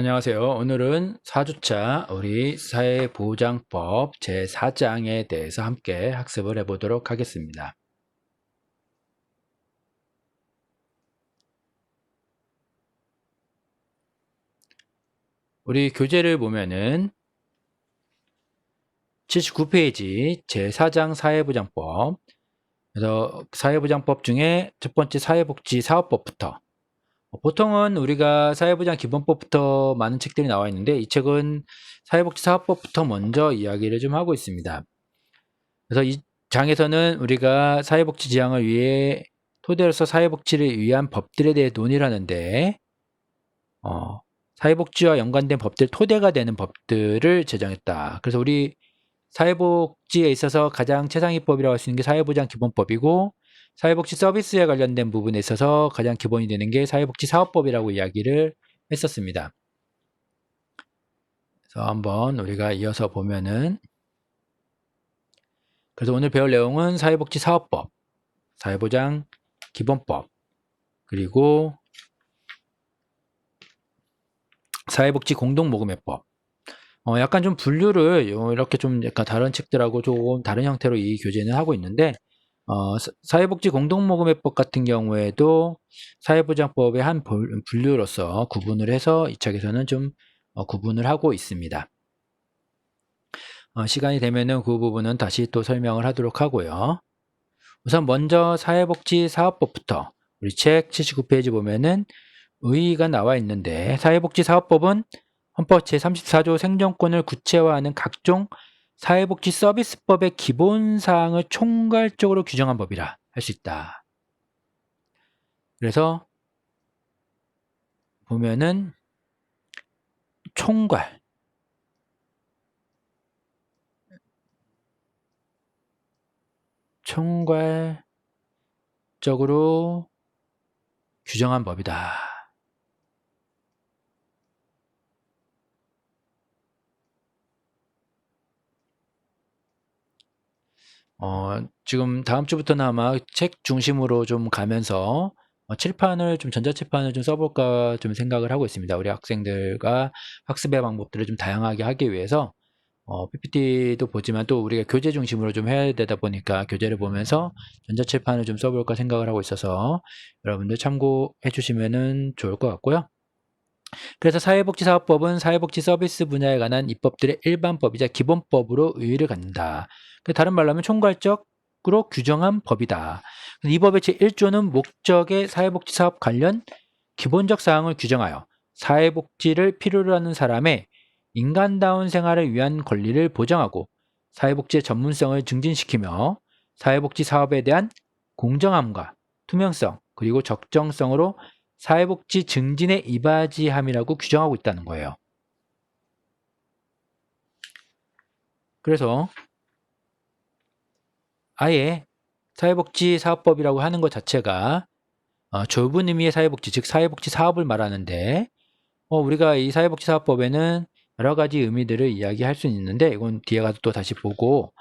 안녕하세요. 오늘은 4주차 우리 사회보장법 제4장에 대해서 함께 학습을 해보도록 하겠습니다. 우리 교재를 보면은 79페이지 제4장 사회보장법, 그래서 사회보장법 중에 첫 번째 사회복지사업법부터, 보통은 우리가 사회보장 기본법부터 많은 책들이 나와 있는데 이 책은 사회복지사업법부터 먼저 이야기를 좀 하고 있습니다. 그래서 이 장에서는 우리가 사회복지 지향을 위해 토대로서 사회복지를 위한 법들에 대해 논의를 하는데 사회복지와 연관된 법들, 토대가 되는 법들을 제정했다. 그래서 우리 사회복지에 있어서 가장 최상위법이라고 할 수 있는 게 사회보장기본법이고, 사회복지 서비스에 관련된 부분에 있어서 가장 기본이 되는 게 사회복지사업법이라고 이야기를 했었습니다. 그래서 한번 우리가 이어서 보면은, 그래서 오늘 배울 내용은 사회복지사업법, 사회보장기본법, 그리고 사회복지공동모금회법. 약간 좀 분류를 이렇게 좀 약간 다른 책들하고 조금 다른 형태로 이 교재는 하고 있는데, 사회복지공동모금회법 같은 경우에도 사회보장법의 한 분류로서 구분을 해서 이 책에서는 좀 구분을 하고 있습니다. 시간이 되면은 그 부분은 다시 또 설명을 하도록 하고요. 우선 먼저 사회복지사업법부터 우리 책 79페이지 보면은 의의가 나와 있는데, 사회복지사업법은 헌법 제34조 생존권을 구체화하는 각종 사회복지 서비스법의 기본사항을 총괄적으로 규정한 법이라 할 수 있다. 그래서 보면은 총괄적으로 규정한 법이다. 지금 다음 주부터는 아마 책 중심으로 좀 가면서 칠판을 좀 전자칠판을 좀 써볼까 좀 생각을 하고 있습니다. 우리 학생들과 학습의 방법들을 좀 다양하게 하기 위해서 PPT도 보지만 또 우리가 교재 중심으로 좀 해야 되다 보니까 교재를 보면서 전자칠판을 좀 써볼까 생각을 하고 있어서 여러분들 참고해 주시면 좋을 것 같고요. 그래서 사회복지사업법은 사회복지 서비스 분야에 관한 입법들의 일반법이자 기본법으로 의의를 갖는다. 다른 말로 하면 총괄적으로 규정한 법이다. 이 법의 제1조는 목적의 사회복지사업 관련 기본적 사항을 규정하여 사회복지를 필요로 하는 사람의 인간다운 생활을 위한 권리를 보장하고 사회복지의 전문성을 증진시키며 사회복지 사업에 대한 공정함과 투명성 그리고 적정성으로 사회복지 증진에 이바지함이라고 규정하고 있다는 거예요. 그래서 아예 사회복지 사업법이라고 하는 것 자체가 좁은 의미의 사회복지, 즉 사회복지 사업을 말하는데, 우리가 이 사회복지 사업법에는 여러 가지 의미들을 이야기할 수 있는데 이건 뒤에 가서 또 다시 보고,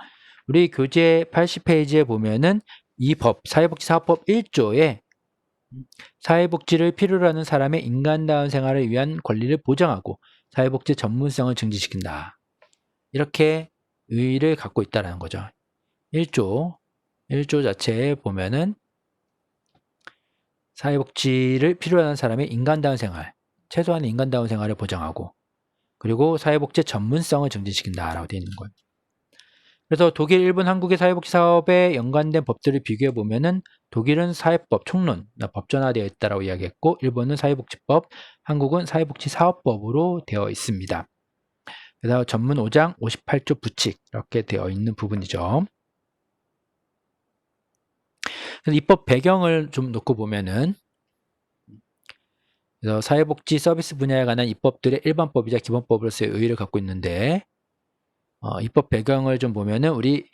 우리 교재 80페이지에 보면은 이 법, 사회복지사업법 1조에 사회복지를 필요로 하는 사람의 인간다운 생활을 위한 권리를 보장하고 사회복지 전문성을 증진시킨다. 이렇게 의의를 갖고 있다는 거죠. 1조 자체에 보면은 사회복지를 필요로 하는 사람의 인간다운 생활, 최소한의 인간다운 생활을 보장하고, 그리고 사회복지 전문성을 증진시킨다라고 되어 있는 거예요. 그래서 독일, 일본, 한국의 사회복지 사업에 연관된 법들을 비교해 보면은 독일은 사회법, 총론, 법전화되어 있다라고 이야기했고, 일본은 사회복지법, 한국은 사회복지사업법으로 되어 있습니다. 그래서 전문 5장 58조 부칙 이렇게 되어 있는 부분이죠. 그래서 입법 배경을 좀 놓고 보면은, 그래서 사회복지 서비스 분야에 관한 입법들의 일반법이자 기본법으로서의 의의를 갖고 있는데, 입법 배경을 좀 보면은 우리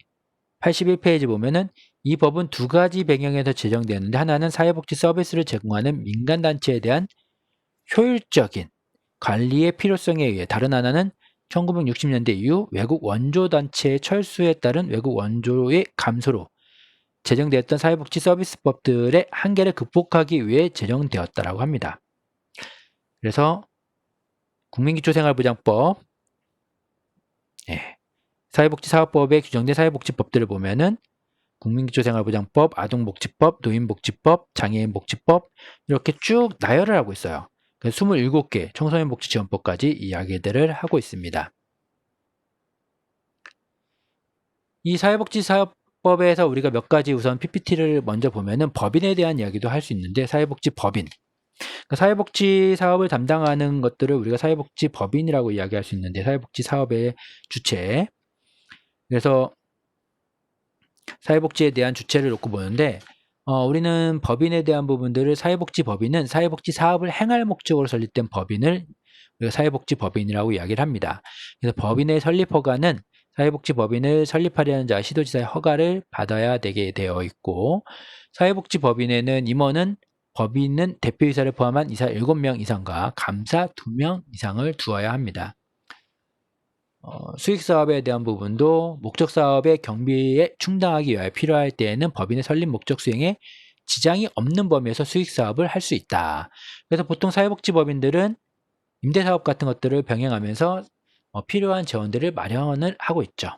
81페이지 보면은 이 법은 두 가지 배경에서 제정되었는데, 하나는 사회복지 서비스를 제공하는 민간단체에 대한 효율적인 관리의 필요성에 의해, 다른 하나는 1960년대 이후 외국 원조단체의 철수에 따른 외국 원조의 감소로 제정되었던 사회복지 서비스법들의 한계를 극복하기 위해 제정되었다고 합니다. 그래서 국민기초생활보장법, 예. 사회복지사업법에 규정된 사회복지법들을 보면은 국민기초생활보장법, 아동복지법, 노인복지법, 장애인복지법 이렇게 쭉 나열을 하고 있어요. 그래서 27개 청소년복지지원법까지 이야기들을 하고 있습니다. 이 사회복지사업법에서 우리가 몇 가지 우선 PPT를 먼저 보면은 법인에 대한 이야기도 할 수 있는데 사회복지법인. 그러니까 사회복지 사업을 담당하는 것들을 우리가 사회복지법인이라고 이야기할 수 있는데 사회복지 사업의 주체. 그래서 사회복지에 대한 주체를 놓고 보는데 우리는 법인에 대한 부분들을 사회복지법인은 사회복지 사업을 행할 목적으로 설립된 법인을 우리가 사회복지법인이라고 이야기를 합니다. 그래서 법인의 설립 허가는 사회복지법인을 설립하려는 자 시도지사의 허가를 받아야 되게 되어 있고 사회복지법인에는 임원은 법인은 대표이사를 포함한 이사 7명 이상과 감사 2명 이상을 두어야 합니다. 수익사업에 대한 부분도 목적사업의 경비에 충당하기 위하여 필요할 때에는 법인의 설립 목적 수행에 지장이 없는 범위에서 수익사업을 할 수 있다. 그래서 보통 사회복지법인들은 임대사업 같은 것들을 병행하면서 필요한 재원들을 마련을 하고 있죠.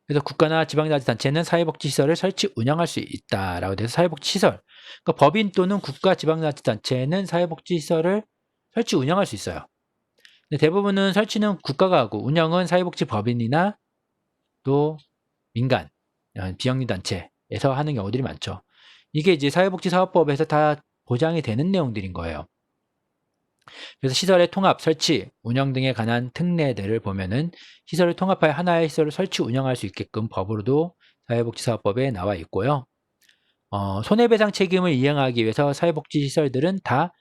그래서 국가나 지방자치단체는 사회복지시설을 설치 운영할 수 있다라고 돼서 사회복지시설. 그러니까 법인 또는 국가 지방자치단체는 사회복지시설을 설치 운영할 수 있어요. 근데 대부분은 설치는 국가가 하고 운영은 사회복지법인이나 또 민간, 비영리단체에서 하는 경우들이 많죠. 이게 이제 사회복지사업법에서 다 보장이 되는 내용들인 거예요. 그래서 시설의 통합, 설치, 운영 등에 관한 특례들을 보면은 시설을 통합하여 하나의 시설을 설치, 운영할 수 있게끔 법으로도 사회복지사업법에 나와 있고요. 손해배상 책임을 이행하기 위해서 사회복지시설들은 다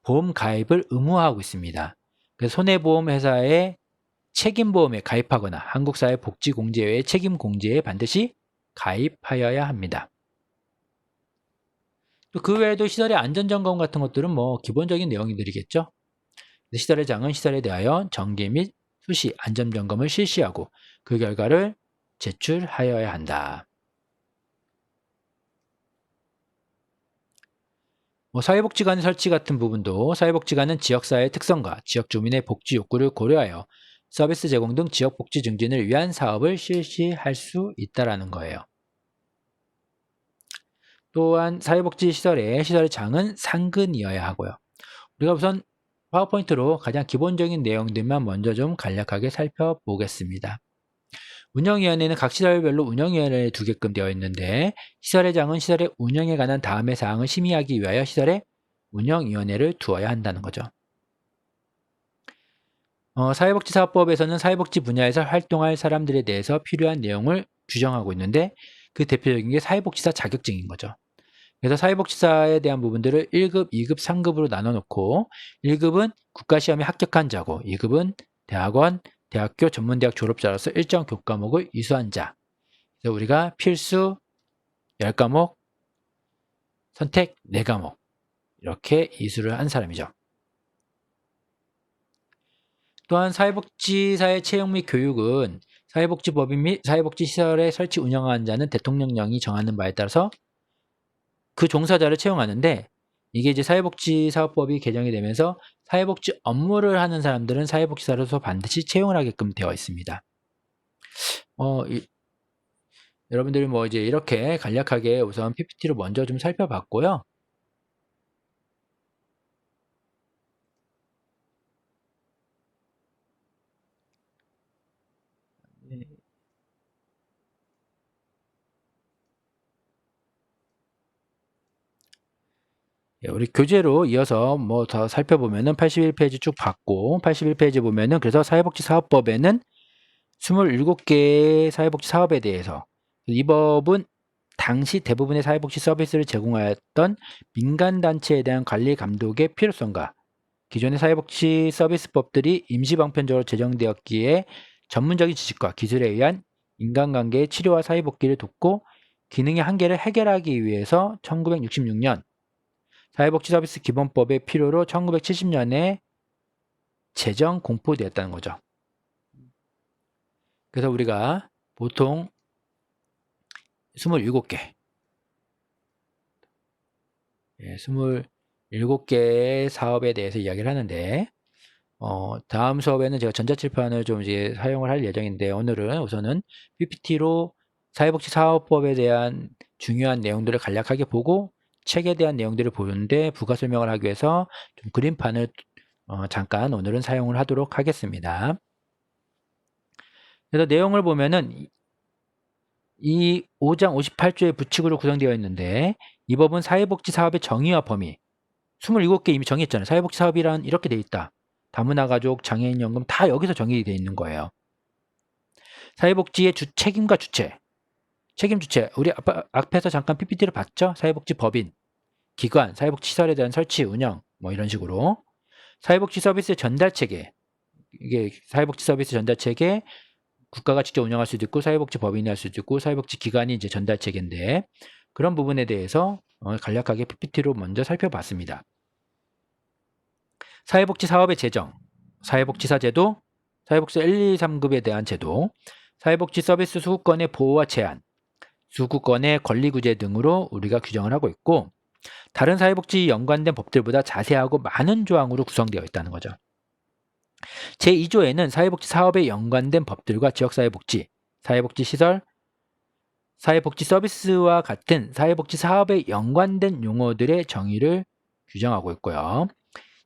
보험 가입을 의무화하고 있습니다. 그래서 손해보험회사의 책임보험에 가입하거나 한국사회복지공제회의 책임공제에 반드시 가입하여야 합니다. 또 그 외에도 시설의 안전점검 같은 것들은 뭐 기본적인 내용들이겠죠. 시설의 장은 시설에 대하여 정기 및 수시 안전점검을 실시하고 그 결과를 제출하여야 한다. 사회복지관 설치 같은 부분도 사회복지관은 지역사회의 특성과 지역 주민의 복지 욕구를 고려하여 서비스 제공 등 지역 복지 증진을 위한 사업을 실시할 수 있다는 거예요. 또한 사회복지시설의 시설장은 상근이어야 하고요. 우리가 우선 파워포인트로 가장 기본적인 내용들만 먼저 좀 간략하게 살펴보겠습니다. 운영위원회는 각 시설별로 운영위원회를 두게끔 되어 있는데 시설회장은 시설의 운영에 관한 다음의 사항을 심의하기 위하여 시설에 운영위원회를 두어야 한다는 거죠. 사회복지사업법에서는 사회복지 분야에서 활동할 사람들에 대해서 필요한 내용을 규정하고 있는데 그 대표적인 게 사회복지사 자격증인 거죠. 그래서 사회복지사에 대한 부분들을 1급, 2급, 3급으로 나눠놓고 1급은 국가시험에 합격한 자고 2급은 대학원, 대학교, 전문대학 졸업자로서 일정 교과목을 이수한 자. 그래서 우리가 필수 10과목, 선택 4과목 이렇게 이수를 한 사람이죠. 또한 사회복지사의 채용 및 교육은 사회복지법인 및 사회복지시설의 설치 운영하는 자는 대통령령이 정하는 바에 따라서 그 종사자를 채용하는데 이게 이제 사회복지사업법이 개정이 되면서 사회복지 업무를 하는 사람들은 사회복지사로서 반드시 채용을 하게끔 되어 있습니다. 여러분들이 뭐 이제 이렇게 간략하게 우선 PPT로 먼저 좀 살펴봤고요. 우리 교재로 이어서 뭐 더 살펴보면은 81페이지 쭉 봤고 81페이지 보면은 그래서 사회복지사업법에는 27개의 사회복지 사업에 대해서 이 법은 당시 대부분의 사회복지 서비스를 제공하였던 민간단체에 대한 관리 감독의 필요성과 기존의 사회복지 서비스법들이 임시방편적으로 제정되었기에 전문적인 지식과 기술에 의한 인간관계의 치료와 사회복귀를 돕고 기능의 한계를 해결하기 위해서 1966년 사회복지서비스 기본법의 필요로 1970년에 제정 공포되었다는 거죠. 그래서 우리가 보통 27개, 7개의 사업에 대해서 이야기를 하는데 다음 수업에는 제가 전자칠판을 좀 이제 사용을 할 예정인데 오늘은 우선은 PPT로 사회복지사업법에 대한 중요한 내용들을 간략하게 보고 책에 대한 내용들을 보는데 부가 설명을 하기 위해서 좀 그림판을 잠깐 오늘은 사용을 하도록 하겠습니다. 그래서 내용을 보면은 이 5장 58조의 부칙으로 구성되어 있는데 이 법은 사회복지사업의 정의와 범위 27개 이미 정의했잖아요. 사회복지사업이란 이렇게 돼 있다. 다문화 가족, 장애인연금 다 여기서 정의되어 있는 거예요. 사회복지의 책임과 주체, 책임 주체 우리 앞에서 잠깐 PPT를 봤죠? 사회복지법인, 기관, 사회복지시설에 대한 설치, 운영 뭐 이런 식으로 사회복지 서비스 전달 체계 이게 사회복지 서비스 전달 체계 국가가 직접 운영할 수도 있고 사회복지법인이 할 수도 있고 사회복지기관이 이제 전달 체계인데 그런 부분에 대해서 간략하게 PPT로 먼저 살펴봤습니다. 사회복지 사업의 재정, 사회복지사 제도, 사회복지사 1, 2, 3급에 대한 제도, 사회복지 서비스 수급권의 보호와 제한, 수급권의 권리구제 등으로 우리가 규정을 하고 있고 다른 사회복지 연관된 법들보다 자세하고 많은 조항으로 구성되어 있다는 거죠. 제2조에는 사회복지 사업에 연관된 법들과 지역사회복지, 사회복지시설, 사회복지 서비스와 같은 사회복지 사업에 연관된 용어들의 정의를 규정하고 있고요.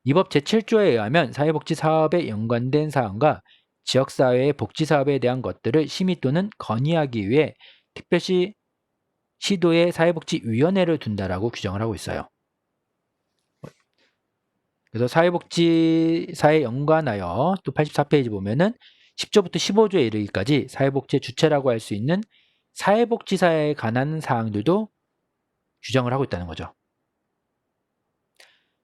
이 법 제7조에 의하면 사회복지 사업에 연관된 사항과 지역사회의 복지사업에 대한 것들을 심의 또는 건의하기 위해 특별시 시도의 사회복지위원회를 둔다라고 규정을 하고 있어요. 그래서 사회복지사에 연관하여 또 84페이지 보면은 10조부터 15조에 이르기까지 사회복지의 주체라고 할 수 있는 사회복지사에 관한 사항들도 규정을 하고 있다는 거죠.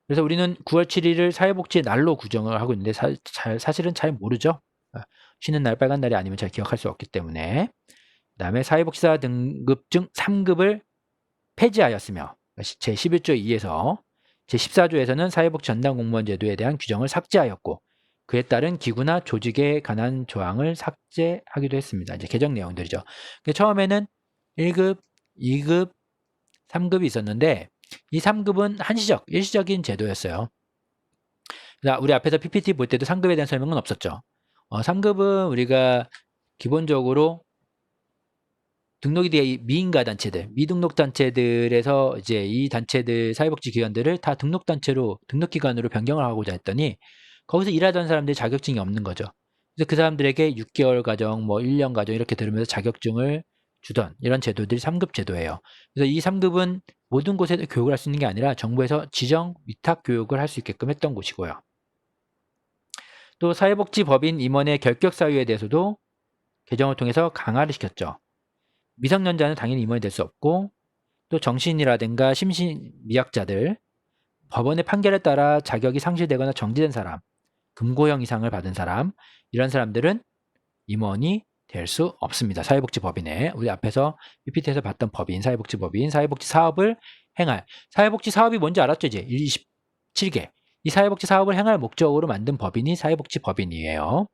그래서 우리는 9월 7일을 사회복지의 날로 규정을 하고 있는데 사실은 잘 모르죠. 쉬는 날, 빨간 날이 아니면 잘 기억할 수 없기 때문에. 그 다음에 사회복지사 등급 중 3급을 폐지하였으며 제11조 2에서 제14조에서는 사회복지 전담 공무원 제도에 대한 규정을 삭제하였고 그에 따른 기구나 조직에 관한 조항을 삭제하기도 했습니다. 이제 개정 내용들이죠. 처음에는 1급, 2급, 3급이 있었는데 이 3급은 한시적, 일시적인 제도였어요. 우리 앞에서 PPT 볼 때도 3급에 대한 설명은 없었죠. 3급은 우리가 기본적으로 등록이 된 미인가 단체들, 미등록 단체들에서 이제 이 단체들 사회복지 기관들을 다 등록 단체로 등록 기관으로 변경을 하고자 했더니 거기서 일하던 사람들이 자격증이 없는 거죠. 그래서 그 사람들에게 6개월 과정, 뭐 1년 과정 이렇게 들으면서 자격증을 주던 이런 제도들이 3급 제도예요. 그래서 이 3급은 모든 곳에 교육을 할 수 있는 게 아니라 정부에서 지정 위탁 교육을 할 수 있게끔 했던 곳이고요. 또 사회복지법인 임원의 결격 사유에 대해서도 개정을 통해서 강화를 시켰죠. 미성년자는 당연히 임원이 될 수 없고 또 정신이라든가 심신미약자들, 법원의 판결에 따라 자격이 상실되거나 정지된 사람, 금고형 이상을 받은 사람 이런 사람들은 임원이 될 수 없습니다. 사회복지법인에 우리 앞에서 PPT에서 봤던 법인, 사회복지법인, 사회복지 사업을 행할 사회복지 사업이 뭔지 알았죠? 이제 27개 이 사회복지 사업을 행할 목적으로 만든 법인이 사회복지법인이에요.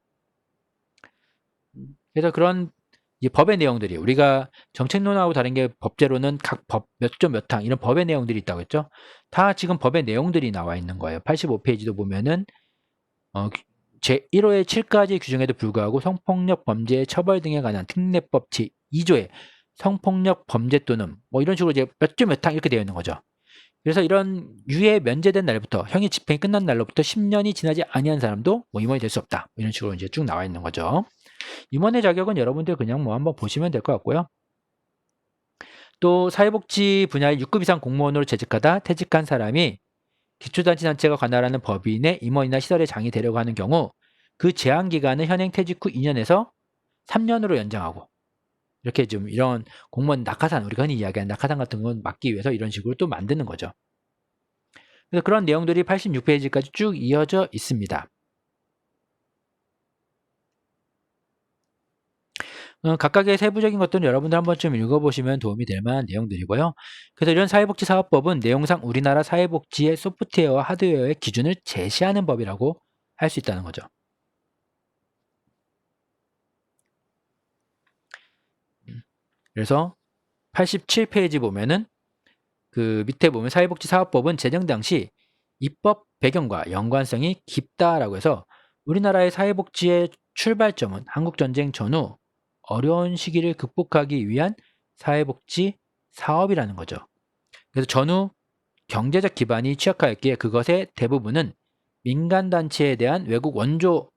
그래서 그런 이 법의 내용들이 우리가 정책론하고 다른 게 법제로는 각 법 몇 조 몇 항 이런 법의 내용들이 있다고 했죠. 다 지금 법의 내용들이 나와 있는 거예요. 85페이지도 보면은 제1호의 7가지 규정에도 불구하고 성폭력 범죄 처벌 등에 관한 특례법 제2조에 성폭력 범죄 또는 뭐 이런 식으로 이제 몇 조 몇 항 이렇게 되어 있는 거죠. 그래서 이런 유예 면제된 날부터 형이 집행이 끝난 날로부터 10년이 지나지 아니한 사람도 뭐 임원이 될 수 없다. 이런 식으로 이제 쭉 나와 있는 거죠. 임원의 자격은 여러분들 그냥 뭐 한번 보시면 될 것 같고요. 또 사회복지 분야의 6급 이상 공무원으로 재직하다 퇴직한 사람이 기초자치단체가 관할하는 법인의 임원이나 시설에 장이 되려고 하는 경우 그 제한기간은 현행 퇴직 후 2년에서 3년으로 연장하고 이렇게 좀 이런 공무원 낙하산 우리가 흔히 이야기하는 낙하산 같은 건 막기 위해서 이런 식으로 또 만드는 거죠. 그래서 그런 내용들이 86페이지까지 쭉 이어져 있습니다. 각각의 세부적인 것들은 여러분들 한 번쯤 읽어보시면 도움이 될 만한 내용들이고요. 그래서 이런 사회복지사업법은 내용상 우리나라 사회복지의 소프트웨어와 하드웨어의 기준을 제시하는 법이라고 할 수 있다는 거죠. 그래서 87페이지 보면은 그 밑에 보면 사회복지사업법은 제정 당시 입법 배경과 연관성이 깊다라고 해서 우리나라의 사회복지의 출발점은 한국전쟁 전후 어려운 시기를 극복하기 위한 사회복지 사업이라는 거죠. 그래서 전후 경제적 기반이 취약하였기에 그것의 대부분은 민간단체에 대한 외국 원조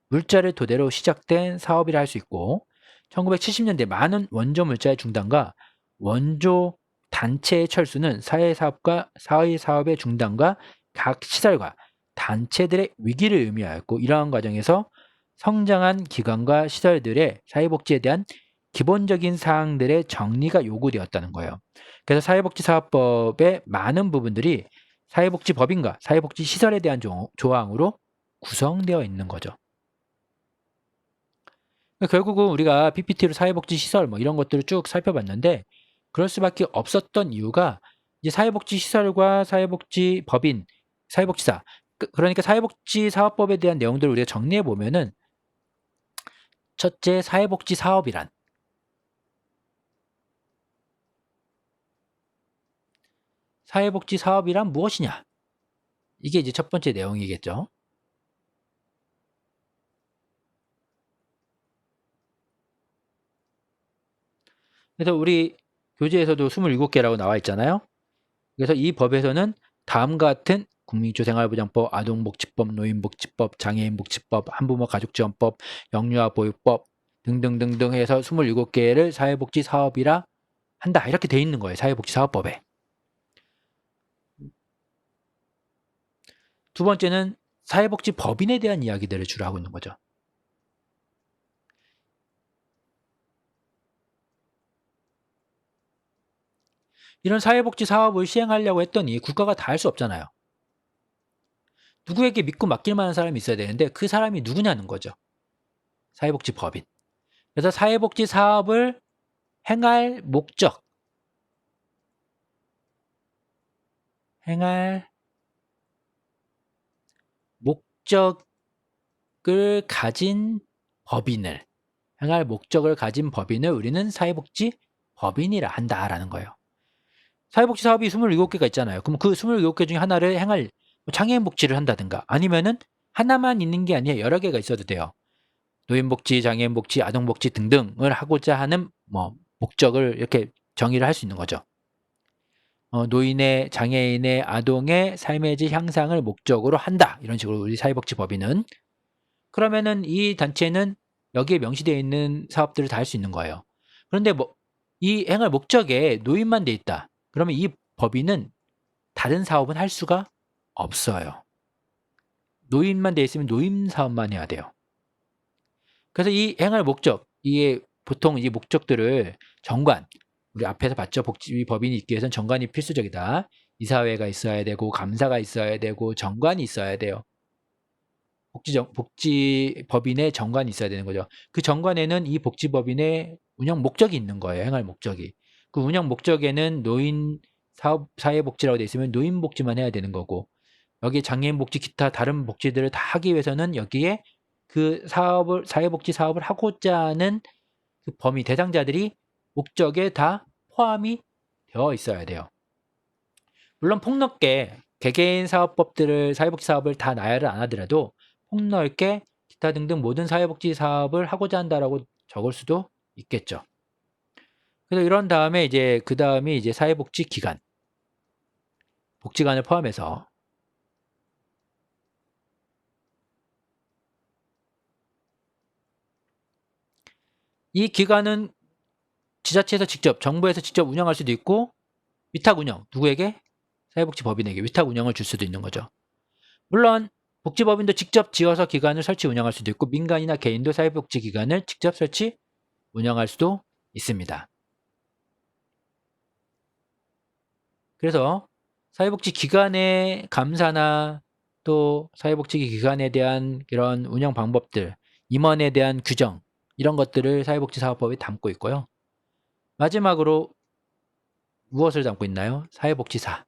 물자를 토대로 시작된 사업이라 할 수 있고 1970년대 많은 원조 물자의 중단과 원조 단체의 철수는 사회사업의 중단과 각 시설과 단체들의 위기를 의미하였고 이러한 과정에서 성장한 기관과 시설들의 사회복지에 대한 기본적인 사항들의 정리가 요구되었다는 거예요. 그래서 사회복지사업법의 많은 부분들이 사회복지법인과 사회복지시설에 대한 조항으로 구성되어 있는 거죠. 결국은 우리가 PPT로 사회복지시설 뭐 이런 것들을 쭉 살펴봤는데 그럴 수밖에 없었던 이유가 이제 사회복지시설과 사회복지법인, 사회복지사 그러니까 사회복지사업법에 대한 내용들을 우리가 정리해 보면은 첫째 사회복지사업이란 사회복지사업이란 무엇이냐? 이게 이제 첫 번째 내용이겠죠. 그래서 우리 교재에서도 27개라고 나와 있잖아요. 그래서 이 법에서는 다음과 같은 국민기초생활보장법, 아동복지법, 노인복지법, 장애인복지법, 한부모 가족지원법, 영유아보육법 등등등등 해서 27개를 사회복지사업이라 한다. 이렇게 돼 있는 거예요. 사회복지사업법에. 두 번째는 사회복지법인에 대한 이야기들을 주로 하고 있는 거죠. 이런 사회복지 사업을 시행하려고 했더니 국가가 다 할 수 없잖아요. 누구에게 믿고 맡길 만한 사람이 있어야 되는데 그 사람이 누구냐는 거죠. 사회복지법인. 그래서 사회복지 사업을 행할 목적을 가진 법인을 행할 목적을 가진 법인을 우리는 사회복지 법인이라 한다라는 거예요. 사회복지 사업이 27개가 있잖아요. 그럼 그 27개 중에 하나를 행할 장애인 복지를 한다든가 아니면은 하나만 있는 게 아니라 여러 개가 있어도 돼요. 노인복지, 장애인복지, 아동복지 등등을 하고자 하는 뭐 목적을 이렇게 정의를 할 수 있는 거죠. 노인의, 장애인의, 아동의 삶의 질 향상을 목적으로 한다. 이런 식으로 우리 사회복지법인은. 그러면은 이 단체는 여기에 명시되어 있는 사업들을 다 할 수 있는 거예요. 그런데 뭐 이 행할 목적에 노인만 돼 있다. 그러면 이 법인은 다른 사업은 할 수가 없어요. 노인만 돼 있으면 노인 사업만 해야 돼요. 그래서 이 행할 목적, 이게 보통 이 목적들을 정관, 우리 앞에서 봤죠. 복지법인이 있기 위해서는 정관이 필수적이다. 이사회가 있어야 되고 감사가 있어야 되고 정관이 있어야 돼요. 복지법인의 정관이 있어야 되는 거죠. 그 정관에는 이 복지법인의 운영 목적이 있는 거예요. 행할 목적이. 그 운영 목적에는 노인 사회복지라고 돼 있으면 노인복지만 해야 되는 거고 여기 장애인복지 기타 다른 복지들을 다 하기 위해서는 여기에 그 사회복지 사업을 하고자 하는 그 범위 대상자들이 목적에 다 포함이 되어 있어야 돼요. 물론 폭넓게 개개인 사업법들을 사회복지 사업을 다 나열을 안 하더라도 폭넓게 기타 등등 모든 사회복지 사업을 하고자 한다라고 적을 수도 있겠죠. 그래서 이런 다음에 이제 그 다음이 이제 사회복지 기관, 복지관을 포함해서 이 기관은 지자체에서 직접, 정부에서 직접 운영할 수도 있고 위탁 운영, 누구에게? 사회복지법인에게 위탁 운영을 줄 수도 있는 거죠. 물론 복지법인도 직접 지어서 기관을 설치 운영할 수도 있고 민간이나 개인도 사회복지기관을 직접 설치 운영할 수도 있습니다. 그래서 사회복지기관의 감사나 또 사회복지기관에 대한 이런 운영 방법들, 임원에 대한 규정 이런 것들을 사회복지사업법에 담고 있고요. 마지막으로 무엇을 담고 있나요? 사회복지사.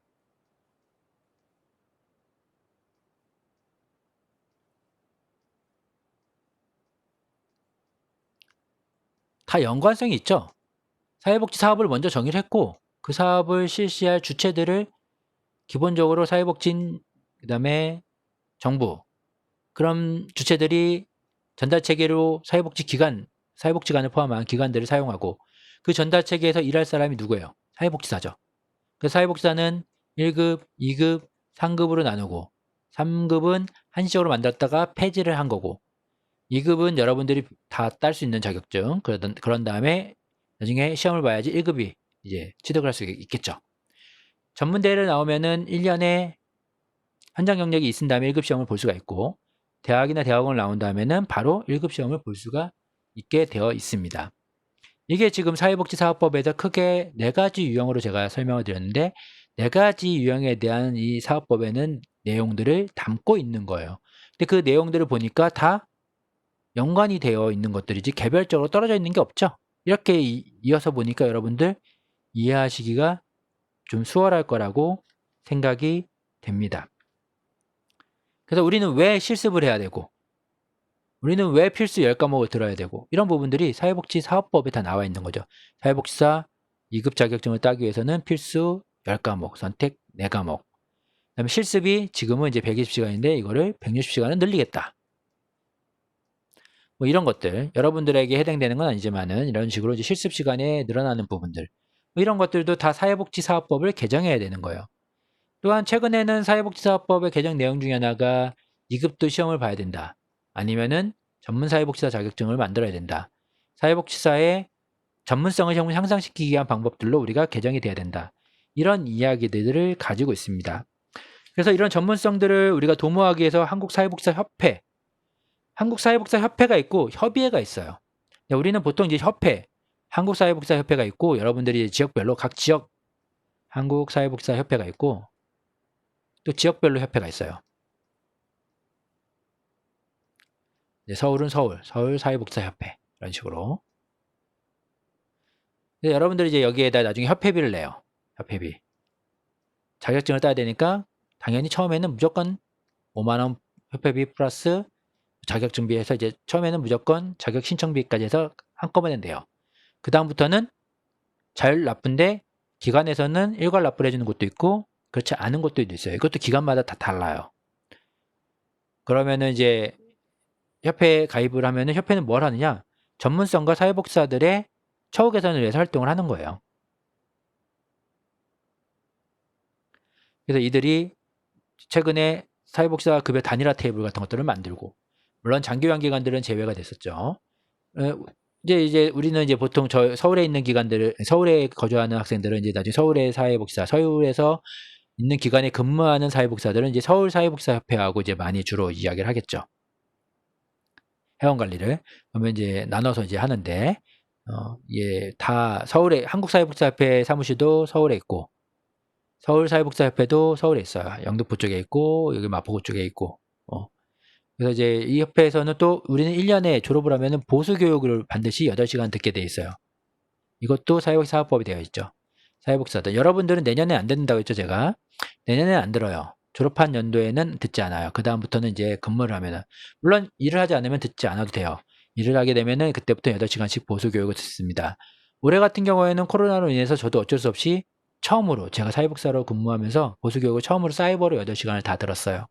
다 연관성이 있죠. 사회복지 사업을 먼저 정의를 했고 그 사업을 실시할 주체들을 기본적으로 사회복지인 그 다음에 정부, 그럼 주체들이 전달체계로 사회복지관을 포함한 기관들을 사용하고 그 전달체계에서 일할 사람이 누구예요? 사회복지사죠. 그 사회복지사는 1급, 2급, 3급으로 나누고 3급은 한시적으로 만들었다가 폐지를 한 거고 2급은 여러분들이 다 딸 수 있는 자격증, 그런 다음에 나중에 시험을 봐야지 1급이 이제 취득을 할 수 있겠죠. 전문대를 나오면은 1년에 현장 경력이 있은 다음에 1급 시험을 볼 수가 있고 대학이나 대학원을 나온 다음에는 바로 1급 시험을 볼 수가 있게 되어 있습니다. 이게 지금 사회복지사업법에서 크게 4가지 유형으로 제가 설명을 드렸는데 4가지 유형에 대한 이 사업법에는 내용들을 담고 있는 거예요. 근데 그 내용들을 보니까 다 연관이 되어 있는 것들이지 개별적으로 떨어져 있는 게 없죠. 이렇게 이어서 보니까 여러분들 이해하시기가 좀 수월할 거라고 생각이 됩니다. 그래서 우리는 왜 실습을 해야 되고 우리는 왜 필수 10과목을 들어야 되고 이런 부분들이 사회복지사업법에 다 나와 있는 거죠. 사회복지사 2급 자격증을 따기 위해서는 필수 10과목, 선택 4과목. 그 다음에 실습이 지금은 이제 120시간인데 이거를 160시간을 늘리겠다. 뭐 이런 것들 여러분들에게 해당되는 건 아니지만은 이런 식으로 이제 실습 시간에 늘어나는 부분들 뭐 이런 것들도 다 사회복지사업법을 개정해야 되는 거예요. 또한 최근에는 사회복지사업법의 개정 내용 중에 하나가 2급도 시험을 봐야 된다. 아니면은 전문사회복지사 자격증을 만들어야 된다. 사회복지사의 전문성을 향상시키기 위한 방법들로 우리가 개정이 돼야 된다. 이런 이야기들을 가지고 있습니다. 그래서 이런 전문성들을 우리가 도모하기 위해서 한국사회복지사협회가 있고 협의회가 있어요. 우리는 보통 이제 한국사회복지사협회가 있고 여러분들이 지역별로 각 지역 한국사회복지사협회가 있고 또 지역별로 협회가 있어요. 서울은 서울사회복지사협회 이런 식으로. 여러분들이 이제 여기에다 나중에 협회비를 내요. 협회비. 자격증을 따야 되니까 당연히 처음에는 무조건 5만원 협회비 플러스 자격증비해서 이제 처음에는 무조건 자격 신청비까지 해서 한꺼번에 내요. 그 다음부터는 잘 납부인데 기관에서는 일괄 납부를 해주는 곳도 있고 그렇지 않은 곳도 있어요. 이것도 기관마다 다 달라요. 그러면은 이제 협회에 가입을 하면은 협회는 뭘 하느냐? 전문성과 사회복지사들의 처우 개선을 위해서 활동을 하는 거예요. 그래서 이들이 최근에 사회복지사 급여 단일화 테이블 같은 것들을 만들고 물론 장기요양기관들은 제외가 됐었죠. 이제 우리는 이제 보통 서울에 있는 기관들을 서울에 거주하는 학생들은 이제 나중에 서울의 사회복지사 서울에서 있는 기관에 근무하는 사회복지사들은 이제 서울사회복지사협회하고 이제 많이 주로 이야기를 하겠죠. 회원 관리를 그러면 이제 나눠서 이제 하는데 다 서울에 한국사회복지사협회 사무실도 서울에 있고 서울사회복지사협회도 서울에 있어요. 영등포 쪽에 있고 여기 마포구 쪽에 있고 그래서 이제 이 협회에서는 또 우리는 1년에 졸업을 하면은 보수교육을 반드시 8시간 듣게 돼 있어요. 이것도 사회복지사업법이 되어 있죠. 사회복지사들 여러분들은 내년에 안 듣는다고 했죠. 제가 내년에 안 들어요. 졸업한 연도에는 듣지 않아요. 그 다음부터는 이제 근무를 하면은 물론 일을 하지 않으면 듣지 않아도 돼요. 일을 하게 되면은 그때부터 8시간씩 보수교육을 듣습니다. 올해 같은 경우에는 코로나로 인해서 저도 어쩔 수 없이 처음으로 제가 사회복지사로 근무하면서 보수교육을 처음으로 사이버로 8시간을 다 들었어요.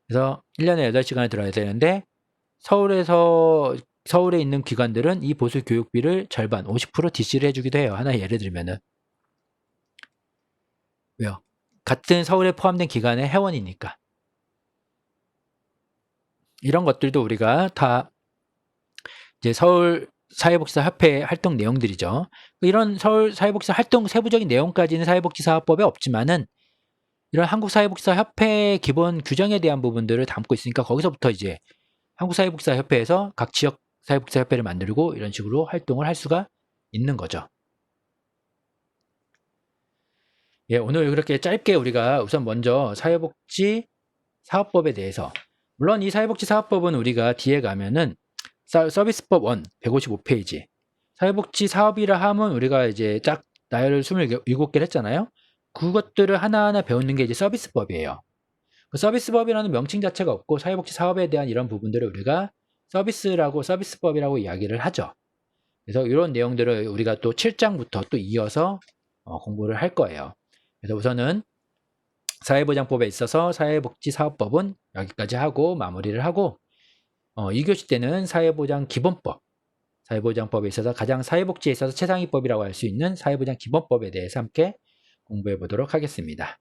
그래서 1년에 8시간을 들어야 되는데 서울에 있는 기관들은 이 보수교육비를 절반 50% DC를 해주기도 해요. 하나 예를 들면은 왜요? 같은 서울에 포함된 기관의 회원이니까 이런 것들도 우리가 다 이제 서울 사회복지사 협회 활동 내용들이죠. 이런 서울 사회복지사 활동 세부적인 내용까지는 사회복지사법에 없지만은 이런 한국사회복지사 협회의 기본 규정에 대한 부분들을 담고 있으니까 거기서부터 이제 한국사회복지사 협회에서 각 지역 사회복지사 협회를 만들고 이런 식으로 활동을 할 수가 있는 거죠. 예, 오늘 그렇게 짧게 우리가 우선 먼저 사회복지 사업법에 대해서 물론 이 사회복지 사업법은 우리가 뒤에 가면은 서비스법 1 155페이지 사회복지 사업이라 하면 우리가 이제 딱 나열을 27개를 했잖아요. 그것들을 하나하나 배우는 게 이제 서비스법이에요. 그 서비스법이라는 명칭 자체가 없고 사회복지 사업에 대한 이런 부분들을 우리가 서비스법이라고 이야기를 하죠. 그래서 이런 내용들을 우리가 또 7장부터 또 이어서 공부를 할 거예요. 그래서 우선은 사회보장법에 있어서 사회복지사업법은 여기까지 하고 마무리를 하고 2교시 때는 사회보장기본법, 사회보장법에 있어서 가장 사회복지에 있어서 최상위법이라고 할 수 있는 사회보장기본법에 대해서 함께 공부해 보도록 하겠습니다.